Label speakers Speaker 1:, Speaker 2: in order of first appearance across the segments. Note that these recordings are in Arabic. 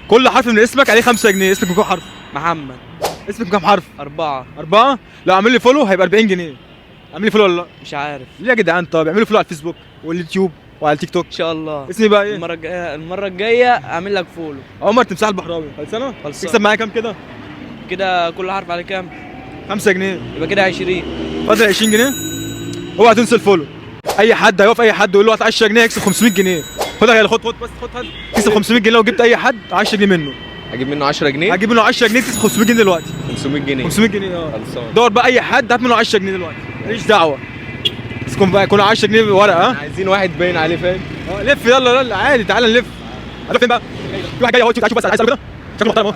Speaker 1: كل حرف من اسمك عليه 5 جنيه. اسمك بكام حرف؟
Speaker 2: محمد.
Speaker 1: اسمك بكام حرف؟
Speaker 2: 4.
Speaker 1: 4؟ لو عامل لي فولو هيبقى 40 جنيه. عامل لي فولو ولا لا؟
Speaker 2: مش عارف.
Speaker 1: ليه يا جدعان؟ طب اعملوا فولو على الفيسبوك واليوتيوب وعلى التيك توك.
Speaker 2: ان شاء الله.
Speaker 1: اسمي بقى ايه؟
Speaker 2: المره الجايه اعمل لك فولو.
Speaker 1: عمر تمساح البحراوي. خلصانه؟
Speaker 2: خلصانة.
Speaker 1: تكسب معايا كام كده؟
Speaker 2: كده كل حرف على كام؟
Speaker 1: 5 جنيه.
Speaker 2: يبقى كده 20.
Speaker 1: فاضل 20 جنيه. اوعى تنسى الفولو. اي حد هيقف اي حد يقول له هات 10 جنيه يكسب 500 جنيه. خدها يلا، خد بس خد هات. تكسب 500 جنيه لو جبت اي حد 10 جنيه منه.
Speaker 3: اجيب منه 10 جنيه؟
Speaker 1: هجيب منه 10 جنيه تكسب 500 جنيه دلوقتي.
Speaker 3: 500 جنيه.
Speaker 1: 500 جنيه اه.
Speaker 3: خلصان.
Speaker 1: دور بقى اي حد هات منه 10 جنيه دلوقتي. ماليش دعوه. بس يكون 10 جنيه ورقه. ها؟
Speaker 3: عايزين واحد باين عليه فاهم؟
Speaker 1: لف يلا يلا عادي. تعالى نلف. هتروح فين بقى؟ في واحد جاي اهو. تعالى شوف بس عايز اساله كده. شكله محترم اهو.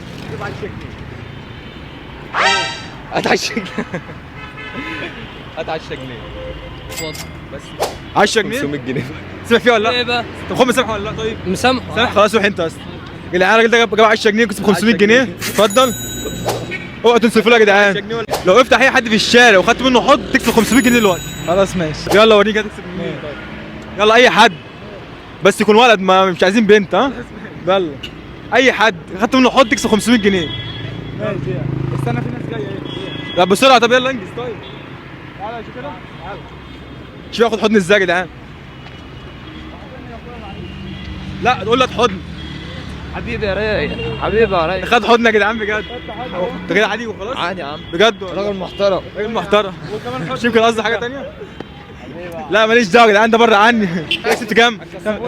Speaker 3: هات 10 جنيه. هات 10 جنيه.
Speaker 2: اتفضل.
Speaker 3: بس
Speaker 1: 10 جنيه
Speaker 3: 500 جنيه.
Speaker 1: سامح فيها ولا
Speaker 2: ايه
Speaker 1: لا؟
Speaker 2: بقى؟
Speaker 1: طب خد مسامحه ولا لا؟ طيب
Speaker 2: مسامحه.
Speaker 1: سامح خلاص. روح انت اصلا. الراجل ده جاب 10 جنيه وكسب 500 جنيه. اتفضل. اوعى تنسوا الفلوس يا جدعان. لو افتح اي حد في الشارع وخدت منه حط تكسب 500 جنيه دلوقتي.
Speaker 2: خلاص ماشي.
Speaker 1: يلا وريني هتكسب منين. طيب يلا اي حد بس يكون ولد، ما مش عايزين بنت. ها يلا اي حد خدت منه حط تكسب 500 جنيه. ماشي. استنى في ناس جايه ايه. لا بسرعه. طب يلا انجز. طيب تعالى شوف كده. تعالى شوف ياخد حضن ازاي يا جدعان. لا تقول له حضن.
Speaker 2: حبيبي يا رايق. حبيبي يا رايق.
Speaker 1: خد حضن يا جدعان بجد. انت كده عادي وخلاص.
Speaker 2: عادي يا عم.
Speaker 1: بجد
Speaker 2: راجل محترم.
Speaker 1: راجل محترم. مش يمكن قصدي حاجه ثانيه. لا ماليش دعوه يا جدعان، ده بره عني. كسبت كام؟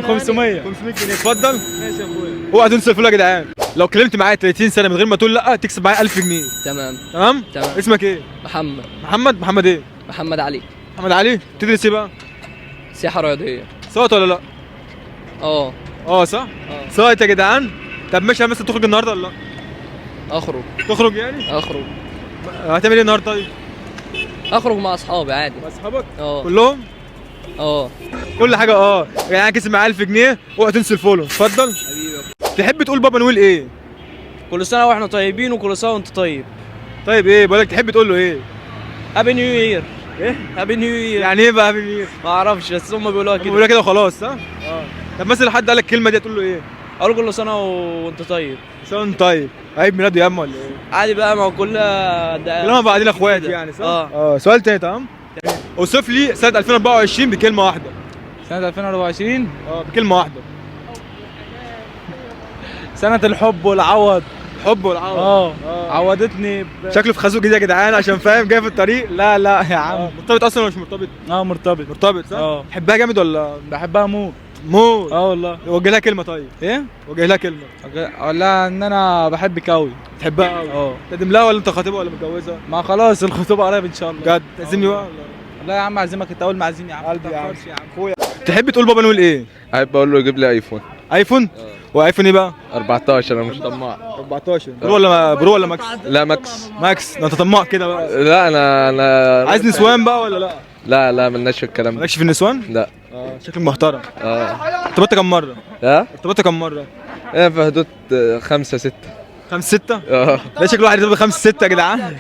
Speaker 1: 500 جنيه. اتفضل. ماشي يا اخويا. اوعى تنسى الفلوس يا جدعان. لو كلمت معايا 30 سنه من غير ما تقول لا تكسب معايا 1000 جنيه.
Speaker 2: تمام.
Speaker 1: تمام؟
Speaker 2: تمام.
Speaker 1: اسمك ايه؟
Speaker 2: محمد.
Speaker 1: محمد ايه؟
Speaker 2: محمد علي.
Speaker 1: محمد علي. تدرس ايه بقى؟
Speaker 2: سياحه رياضيه.
Speaker 1: صوت ولا لا؟ صح؟ صوت يا جدعان. طب ماشي مثلا تخرج النهارده ولا لا؟
Speaker 2: اخرج.
Speaker 1: تخرج يعني؟
Speaker 2: اخرج.
Speaker 1: هتعمل ايه النهارده طيب؟
Speaker 2: اخرج مع اصحابي عادي.
Speaker 1: مع اصحابك؟
Speaker 2: اه.
Speaker 1: كلهم؟
Speaker 2: اه.
Speaker 1: كل حاجه يعني كسب معايا 1000 جنيه. اوعى تنسى الفولو. اتفضل.
Speaker 2: حبيبي.
Speaker 1: تحب تقول بابا نقول ايه؟
Speaker 2: كل سنه واحنا طيبين وكل سنه وانت طيب.
Speaker 1: طيب ايه بقول لك تحب تقول له ايه؟
Speaker 2: هابي نيو يير.
Speaker 1: ايه؟
Speaker 2: هابي نيو يير.
Speaker 1: يعني ايه بقى هابي نيو يير؟
Speaker 2: ما اعرفش بس هم بيقولوها كده.
Speaker 1: بيقولوا كده وخلاص. صح؟ طب مثلا لو حد قال لك الكلمه دي تقول له ايه؟
Speaker 2: اقول كل سنه وانت طيب.
Speaker 1: سنة طيب. عيد ميلاده يا عم ولا ايه؟
Speaker 2: عادي بقى ما هو كل
Speaker 1: كلنا بعدين اخوات يعني صح؟ سؤال تاني. تمام؟ اوصف لي سنة 2024 بكلمة واحدة.
Speaker 4: سنة 2024
Speaker 1: بكلمة واحدة.
Speaker 4: سنة الحب والعوض.
Speaker 1: حب والعوض.
Speaker 4: عوضتني
Speaker 1: شكله في خازوق جديد يا جدعان عشان فاهم جاي في الطريق.
Speaker 4: لا يا عم.
Speaker 1: مرتبط اصلا ولا مش مرتبط؟
Speaker 4: مرتبط.
Speaker 1: مرتبط صح؟ تحبها جامد ولا؟
Speaker 4: بحبها موت.
Speaker 1: موت.
Speaker 4: والله.
Speaker 1: وجه لها كلمة طيب.
Speaker 4: ايه؟
Speaker 1: وجه لها كلمة.
Speaker 4: اقول لها ان انا بحبك قوي.
Speaker 1: تحبها قوي؟ تقدم لها ولا انت خاطبها ولا متجوزها؟
Speaker 4: ما خلاص الخطوبة قريب ان شاء الله.
Speaker 1: بجد تعزمني بقى ولا؟
Speaker 4: لا يا عم اعزمك انت اول ما عايزين يا عم.
Speaker 1: قلبي يا عم. اخويا تحب تقول بابا نقول ايه؟
Speaker 3: احب اقول له يجيب لي ايفون.
Speaker 1: ايفون؟ وايفون ايه بقى؟
Speaker 3: 14. انا مش طماع.
Speaker 1: 14 برو ولا ماكس؟
Speaker 3: لا ماكس.
Speaker 1: ماكس ده انت طماع كده بقى.
Speaker 3: لا انا
Speaker 1: عايز نسوان بقى ولا لا؟
Speaker 3: لا مالناش في الكلام ده.
Speaker 1: مالكش في النسوان؟
Speaker 3: لا.
Speaker 1: شكلك محترم. ارتبطت كم مرة؟ ارتبطت كم مرة؟
Speaker 3: في حدود 5 6.
Speaker 1: 5 6؟ ده شكل واحد يرتبط 5 6 يا جدعان.